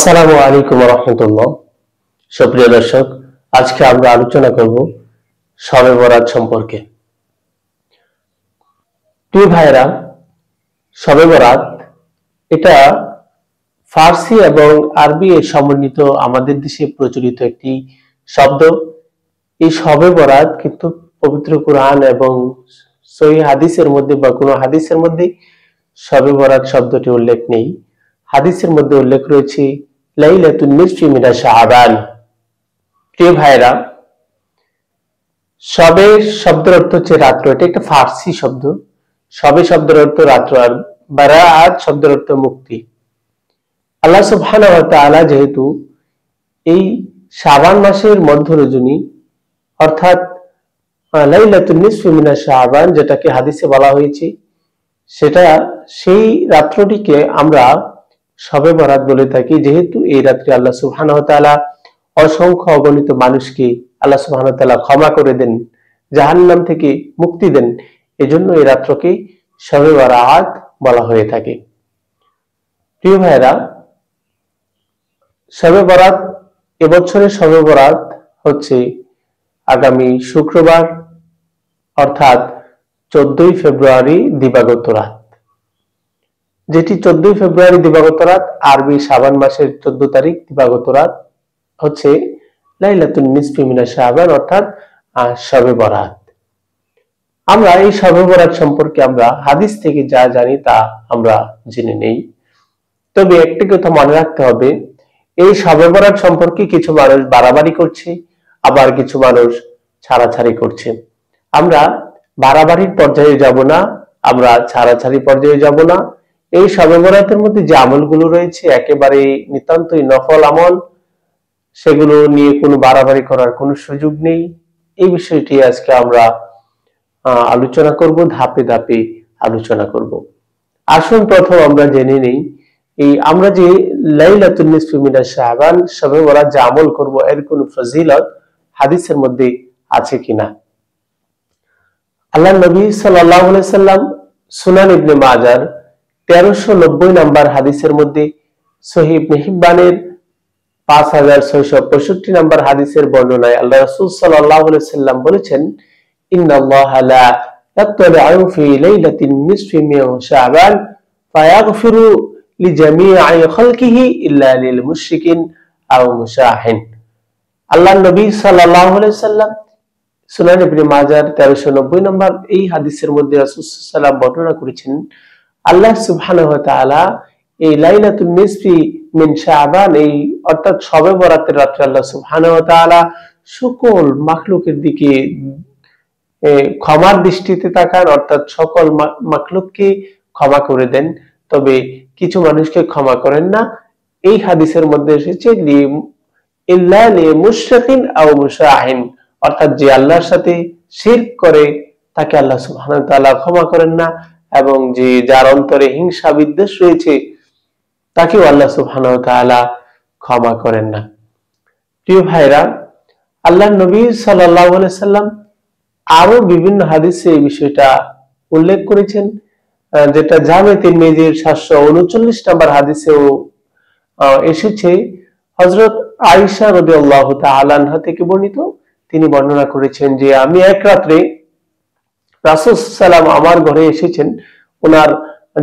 আসসালামু আলাইকুম রহমতুল্লাহ। সুপ্রিয় দর্শক, আজকে আমরা আলোচনা করব শবে বরাত সম্পর্কে। প্রিয় ভাইরা, শবে বরাত এটা ফার্সি এবং আরবি এর সমন্বিত আমাদের দেশে প্রচলিত একটি শব্দ। এই শবে বরাত কিন্তু পবিত্র কুরআন এবং সহিহ হাদিসের মধ্যে বা কোনো হাদিসের মধ্যে শবে বরাত শব্দটি উল্লেখ নেই। হাদিসের মধ্যে উল্লেখ রয়েছে লাইলাতুন নিসফি মিনাশ শাবান। প্রিয় ভাইরা, শবে শব্দের অর্থ হচ্ছে রাত্র, এটা একটা ফার্সি শব্দ। শবে শব্দের অর্থ রাত্র, আর বারাআত শব্দের অর্থ মুক্তি। আল্লাহ সুবহানাহু ওয়া তাআলা যেহেতু এই শাবান মাসের মধ্য রজনী অর্থাৎ লাইলাতুন নিসফি মিনাশ শাবান যেটাকে হাদিসে বলা হয়েছে, সেটা সেই রাত্রটিকে আমরা শবে বরাত বলে থাকি। যেহেতু এই রাত্রে আল্লাহ সুবহানাহু ওয়া তাআলা অসংখ্য অগণিত মানুষকে আল্লাহ সুবহানাহু ওয়া তাআলা ক্ষমা করে দেন, জাহান্নাম থেকে মুক্তি দেন, এজন্য এই রাত্রকে শবে বরাত বলা হয়ে থাকে। প্রিয় ভাইরা, শবে বরাত, এবছরের শবে বরাত হচ্ছে আগামী শুক্রবার অর্থাৎ 14ই ফেব্রুয়ারি দিবাগত রাত, যেটি 14ই ফেব্রুয়ারি দিবাগত রাত, আরবি শাবান মাসের 14 তারিখ দিবাগত রাত হচ্ছে লাইলাতুন নিসফি মিনাশ শাবান অর্থাৎ শবে বরাত। আমরা এই শবে বরাত সম্পর্কে আমরা হাদিস থেকে যা জানি তা আমরা জেনে নেই। তবে একটি কথা মনে রাখতে হবে, এই শবে বরাত সম্পর্কে কিছু মানুষ বাড়াবাড়ি করছে, আবার কিছু মানুষ ছাড়াছাড়ি করছে। আমরা বাড়াবাড়ির পর্যায়ে যাব না, আমরা ছাড়াছাড়ি পর্যায়ে যাব না। এই শবে বরাতের মধ্যে যে আমলগুলো রয়েছে একেবারে নিতান্তই নফল আমল, সেগুলো নিয়ে কোনো বাড়াবাড়ি করার কোনো সুযোগ নেই। এই বিষয়টি আজকে আমরা আলোচনা করব, ধাপে ধাপে আলোচনা করব। আসুন প্রথম আমরা জেনে নেই, এই আমরা যে লাইলাতুন নিসফি মিনাশ শাবান শবে বরাত যে আমল করব, এর কোনো ফজিলত হাদিসের মধ্যে আছে কিনা। আল্লাহ নবী সাল্লাল্লাহু আলাইহি সাল্লাম সুনান ইবনে মাজার 1390 নম্বর হাদিসের মধ্যে, সহিহ ইবনে হিব্বানের 5665 নম্বর হাদিসের বর্ণনায় আল্লাহ রাসূল সাল্লাল্লাহু আলাইহি সাল্লাম বলেছেন, ইন্নাল্লাহা লা ইয়াত্তালি'ু ফি লাইলাতিন নিসফি মিন শাবান ফায়াগফিরু লিজামি'i খালকিহি ইল্লা লিল মুশরিকিন আও মুশাহিন। আল্লাহ নবী সাল্লাল্লাহু আলাইহি সাল্লাম সুনান ইবনে মাজার 1390 নম্বর এই হাদিসের মধ্যে রাসূল সাল্লাল্লাহু আলাইহি সাল্লাম বর্ণনা করেছেন, আল্লাহ সুবহানাহু ওয়া তাআলা এই লাইলাতুন নিসফি মিন শাবান, এই অর্থাৎ শবে বরাতের রাতে আল্লাহ সুবহানাহু ওয়া তাআলা সকল মাখলুকের দিকে ক্ষমার দৃষ্টিতে তাকান, অর্থাৎ সকল মাখলুককে ক্ষমা করে দেন, তবে কিছু মানুষকে ক্ষমা করেন না। এই হাদিসের মধ্যে এসেছে ইল্লা লিমুশরিকিন আও মুশাহিন, অর্থাৎ যে আল্লাহর সাথে শিরক করে তাকে আল্লাহ সুবহানাহু ওয়া তাআলা ক্ষমা করেন না, এবং যে যার অন্তরে হিংসা বিদ্বেষ রয়েছে তাকেও আল্লাহ সুবহানাহু ওয়া তাআলা ক্ষমা করেন না। প্রিয় ভাইরা, আল্লাহ নবী সাল্লাল্লাহু আলাইহি সাল্লাম আরো বিভিন্ন হাদিসে এই বিষয়টা উল্লেখ করেছেন, যেটা জামে তিরমিজির 739 নম্বর হাদিসেও এসেছে। হযরত আয়েশা রাদিয়াল্লাহু তাআলা আনহা থেকে বর্ণিত, তিনি বর্ণনা করেছেন যে আমি এক রাত্রে রাসূল সাল্লাল্লাহু আলাইহি ওয়াসাল্লাম আমার ঘরে এসেছেন, ওনার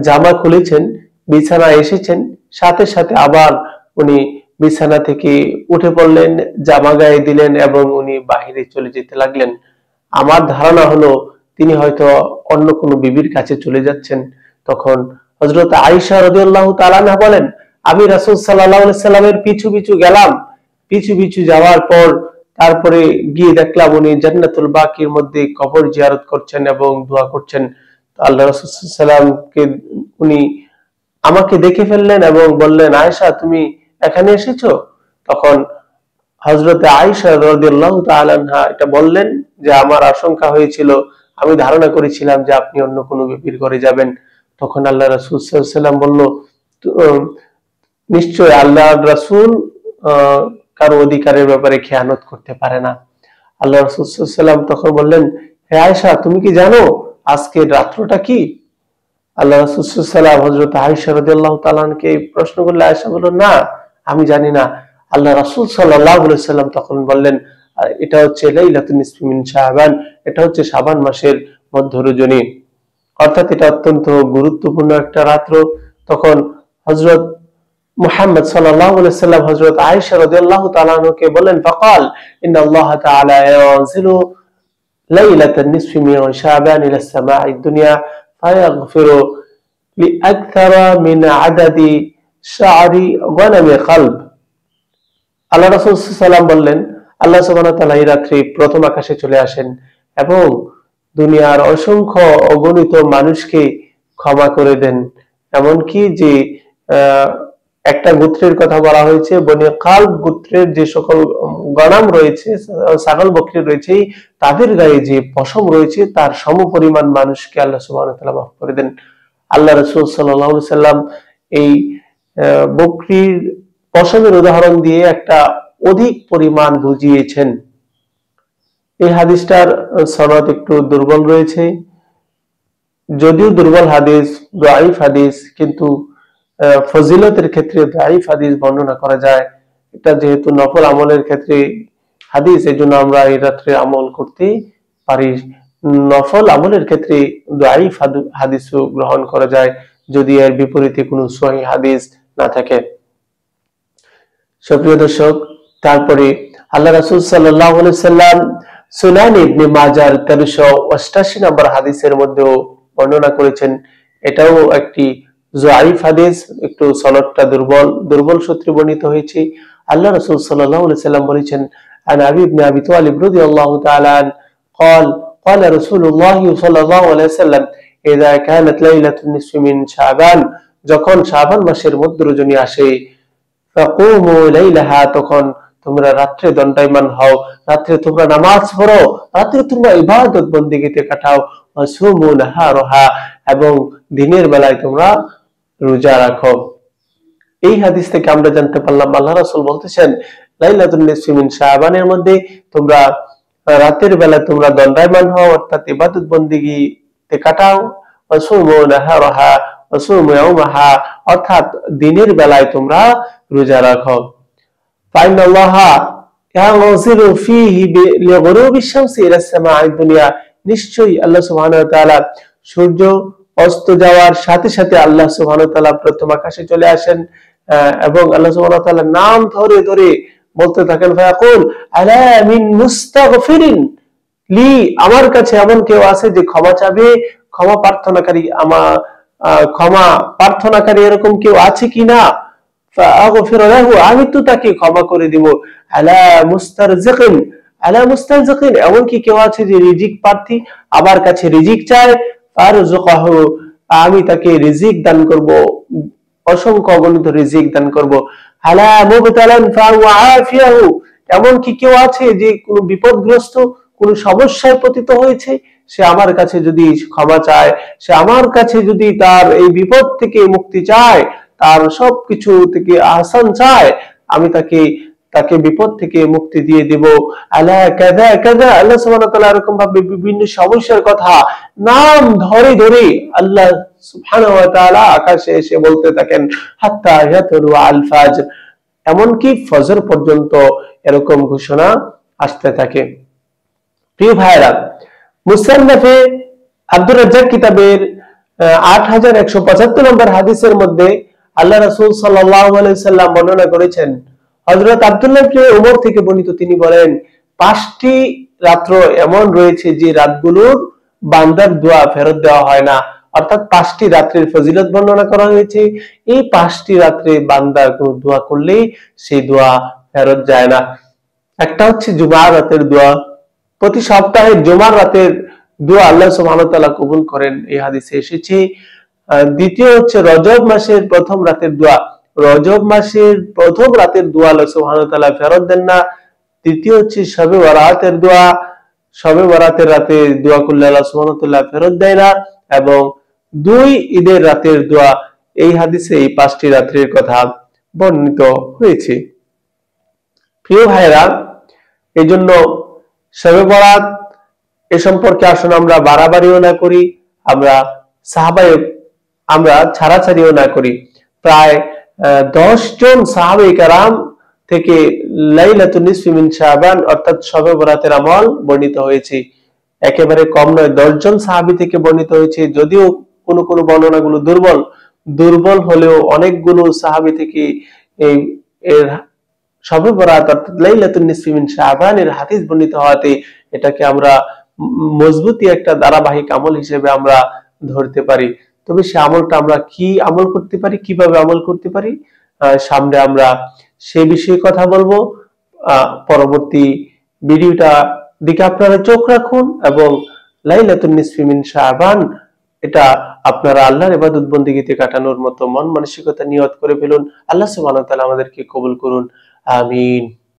জামা খুলেছেন, বিছানায় এসেছেন, সাথে সাথে আবার উনি বিছানা থেকে উঠে পড়লেন, জামা গায়ে দিলেন এবং উনি বাহিরে চলে যেতে লাগলেন। আমার ধারণা হলো তিনি হয়তো অন্য কোনো বিবির কাছে চলে যাচ্ছেন। তখন হযরত আয়েশা রাদিয়াল্লাহু তাআলা আনহা বলেন, আমি রাসূল সাল্লাল্লাহু আলাইহি সাল্লামের পিছু পিছু গেলাম, পিছু পিছু যাওয়ার পর তারপরে গিয়ে দেখলাম উনি জান্নাতুল বাকির মধ্যে কবর জিয়ারত করছেন এবং দোয়া করছেন। আল্লাহ রাসূল সাল্লাল্লাহু আলাইহি সাল্লামকে উনি আমাকে দেখে ফেললেন এবং বললেন, আয়েশা তুমি এখানে এসেছো? তখন হযরত আয়েশা রাদিয়াল্লাহু তাআলা আনহা এটা বললেন যে আমার আশঙ্কা হয়েছিল, আমি ধারণা করেছিলাম যে আপনি অন্য কোনো বিবির ঘরে যাবেন। তখন আল্লাহ রাসূল সাল্লাল্লাহু আলাইহি সাল্লাম বলল, নিশ্চয় আল্লাহর রাসূল কারো অধিকারের ব্যাপারে খেয়ানত করতে পারে না। আল্লাহ রাসূল সাল্লাল্লাহু আলাইহি সাল্লাম তখন বললেন, হে আয়েশা তুমি কি জানো আজকের রাত্রটা কি? আল্লাহ রাসূল সাল্লাল্লাহু আলাইহি সাল্লাম হযরত আয়েশা রাদিয়াল্লাহু তাআলা আনহাকে প্রশ্ন করলে আয়েশা বলল, না আমি জানি না। আল্লাহ রাসূল সাল্লাল্লাহু আলাইহি সাল্লাম তখন বললেন, এটা হচ্ছে লাইলাতুন নিসফি মিন শাবান, এটা হচ্ছে শাবান মাসের মধ্য রজনী, অর্থাৎ এটা অত্যন্ত গুরুত্বপূর্ণ একটা রাত্র। তখন হযরত মুহাম্মদ সাল্লাল্লাহু আলাইহি সাল্লাম হযরত আয়েশা রাদিয়াল্লাহু তাআলা আনহাকে বলেন, ফাকাল ইন্নাল্লাহ তাআলা ইয়ানজিলু লাইলাতান নিসফি মিন শাবান ইলা সামাঈ দুনিয়া ফায়াগফিরু লিআকতারা মিন আদাদি শা'রি গনামি কলব। আল্লাহ রাসূল সাল্লাল্লাহু আলাইহি সাল্লাম বললেন, আল্লাহ সুবহানাহু ওয়া তাআলা এই রাত্রি প্রথম আকাশে চলে আসেন এবং দুনিয়ার অসংখ্য অগণিত মানুষকে ক্ষমা করে দেন। এমনকি যে একটা গোত্রের কথা বলা হয়েছে, বনি কালব গোত্রের যে সকল গণাম রয়েছে, ছাগল বকরি রয়েছে, তাদের গায়ে যে পশম রয়েছে তার সমপরিমাণ মানুষকে আল্লাহ সুবহানাহু ওয়া তাআলা মাফ করে দেন। আল্লাহ রাসূল সাল্লাল্লাহু আলাইহি সাল্লাম এই বকরির পশমের উদাহরণ দিয়ে একটা অধিক পরিমাণ বুঝিয়েছেন। এই হাদিসটার সনদ একটু দুর্বল রয়েছে, যদিও দুর্বল হাদিস, দাঈফ হাদিস, কিন্তু ফজিলতের ক্ষেত্রে দাঈফ হাদিস বর্ণনা করা যায়। এটা যেহেতু নফল আমলের ক্ষেত্রে হাদিস, এই জন্য আমরা এই রাত্রে আমল করতে পারি। নফল আমলের ক্ষেত্রে দাঈফ হাদিসও গ্রহণ করা যায় যদি এর বিপরীতে কোনো সহিহ হাদিস না থাকে। সুপ্রিয় দর্শক, তারপরে আল্লাহ রাসূল সাল্লাল্লাহু আলাইহি সাল্লাম সুনান ইবনে মাজার 1388 নম্বর হাদিসের মধ্যেও বর্ণনা করেছেন। এটাও একটি যায়িফ হাদিস, একটু সনদটা দুর্বল সূত্রে বর্ণিত হয়েছে। আল্লাহ রাসূল সাল্লাল্লাহু আলাইহি সাল্লাম বলেছেন, আন আবি ইবনে আবি তালিব রাদিয়াল্লাহু তাআলা আন قال قال رسول الله صلى الله عليه وسلم اذا كانت ليله النصف من شعبان, যখন শাবান মাসের মধ্য রজনী আসে, ফাকুমু লাইলাহা, তখন তোমরা রাত্রে দণ্ডায়মান হও, রাত্রে তোমরা নামাজ পড়ো, রাত্রে তোমরা ইবাদত বন্দেগীতে কাটাও, ওয়াসুমু নাহারাহা, এবং দিনের বেলায় তোমরা রোজা রাখো। এই হাদিস থেকে আমরা জানতে পারলাম আল্লাহ রাসূল বলতেছেন লাইলাতুন নিসফি মিন শাবানের মধ্যে তোমরা রাতের বেলা তোমরা দণ্ডায়মান হও, অর্থাৎ ইবাদত বন্দেগীতে কাটাও, ওয়াসুমু নাহারাহা ওয়াসুমু ইয়াওমাহা, অর্থাৎ দিনের বেলায় তোমরা রোজা রাখো। ফাইনাল্লাহা ইয়ানজিলু ফীহি লিগুরুবি শামসি ইলা সামাঈ দুনিয়া, নিশ্চয়ই আল্লাহ সুবহানাহু ওয়া তাআলা সূর্য অস্ত যাওয়ার সাথে সাথে আল্লাহ সুবহানাহু ওয়া তাআলা প্রথম আকাশে চলে আসেন এবং আল্লাহ সুবহানাহু ওয়া তাআলা নাম ধরে ধরে বলতে থাকেন, ফায়াকুল আলা মিন মুস্তাগফিরিন লি, আমার কাছে এমন কেউ আছে যে ক্ষমা চাবে, ক্ষমা প্রার্থনাকারী, ক্ষমা প্রার্থনাকারী এরকম কেউ আছে কিনা? ফাআগফিরু লাহু, আমি তো তাকে ক্ষমা করে দিব। আলা মুস্তারজিকিন, আলা মুস্তারজিকিন, এমন কি কেউ আছে যে রিজিক প্রার্থী, আমার কাছে রিজিক চায়, ফারযুকহু, আমি তাকে রিজিক দান করব, অসংখ্য অগণিত রিজিক দান করব। আলা মুবতালান ফাআফিয়াহু, এমন কি কেউ আছে যে কোনো বিপদগ্রস্ত, কোনো সমস্যায় পতিত হয়েছে, সে আমার কাছে যদি ক্ষমা চায়, সে আমার কাছে যদি তার এই বিপদ থেকে মুক্তি চায়, তার সবকিছু থেকে আহসান চায়, আমি তাকে বিপদ থেকে মুক্তি দিয়ে দেব। আলা কাযা কাযা, আল্লাহ সুবহানাহু ওয়া তাআলা এরকম ভাবে বিভিন্ন সমস্যার কথা নাম ধরে ধরে আল্লাহ সুবহানাহু ওয়া তাআলা আকাশে এসে বলতে থাকেন, হাত্তা ইয়াতলু আল ফাজর, এমনকি ফজর পর্যন্ত এরকম ঘোষণা আসতে থাকে। প্রিয় ভাইরা, মুসান্নাফে আব্দুর রাজ্জাক কিতাবের 8175 নম্বর হাদিসের মধ্যে আল্লাহ রাসূল সাল্লাল্লাহু আলাইহি সাল্লাম বর্ণনা করেছেন, হযরত আব্দুল্লাহ ইবনে উমর থেকে বর্ণিত, তিনি বলেন, 5টি রাত্র এমন রয়েছে যে রাতগুলোর বান্দার দোয়া ফেরত দেওয়া হয় না, অর্থাৎ 5টি রাত্রের ফজিলত বর্ণনা করা হয়েছে। এই 5টি রাত্রে বান্দা কোনো দোয়া করলেই সেই দোয়া ফেরত যায় না। একটা হচ্ছে জুমার রাতের দোয়া, প্রতি সপ্তাহে জুমার রাতের দোয়া আল্লাহ সুবহানাহু ওয়া তাআলা কবুল করেন, এই হাদিসে এসেছে। দ্বিতীয় হচ্ছে রজব মাসের প্রথম রাতের দোয়া, রজব মাসের প্রথম রাতের দোয়া আল্লাহ সুবহানাহু ওয়া তাআলা ফেরত দেন না। তৃতীয় হচ্ছে শবে বরাতের দোয়া, শবে বরাতের রাতে দোয়া করলে আল্লাহ সুবহানাহু ওয়া তাআলা ফেরত দেয় না। এবং 2 ঈদের রাতের দোয়া, এই হাদিসে এই 5টি রাতের কথা বর্ণিত হয়েছে। প্রিয় ভাইরা, এই জন্য শবে বরাত এ সম্পর্কে আসুন আমরা বাড়াবাড়িও না করি, আমরা ছাড়াছাড়িও না করি। প্রায় 10 জন সাহাবায়ে কেরাম থেকে লাইলাতুন নিসফি মিন শাবান অর্থাৎ শবে বরাতের আমল বর্ণিত হয়েছে। একেবারে কম নয়, 10 জন সাহাবী থেকে বর্ণিত হয়েছে। যদিও কোন কোন বর্ণনাগুলো দুর্বল হলেও অনেকগুলো সাহাবী থেকে এই এর শবে বরাত অর্থাৎ লাইলাতুন নিসফি মিন শাবান এর হাদিস বর্ণিত হওয়াতে এটাকে আমরা মজবুতি একটা ধারাবাহিক আমল হিসেবে আমরা ধরতে পারি। তবে সে আমলটা আমরা কি আমল করতে পারি, কিভাবে আমল করতে পারি, সামনে আমরা সেই বিষয়ে কথা বলবো। পরবর্তী ভিডিওটা দিকে আপনারা চোখ রাখুন এবং লাইলাতুন নিসফি মিন শাবান এটা আপনারা আল্লাহর ইবাদত বন্দেগীতে কাটানোর মতো মন মানসিকতা নিয়ত করে ফেলুন। আল্লাহ সুবহানাহু ওয়া তাআলা আমাদেরকে কবুল করুন। আমিন।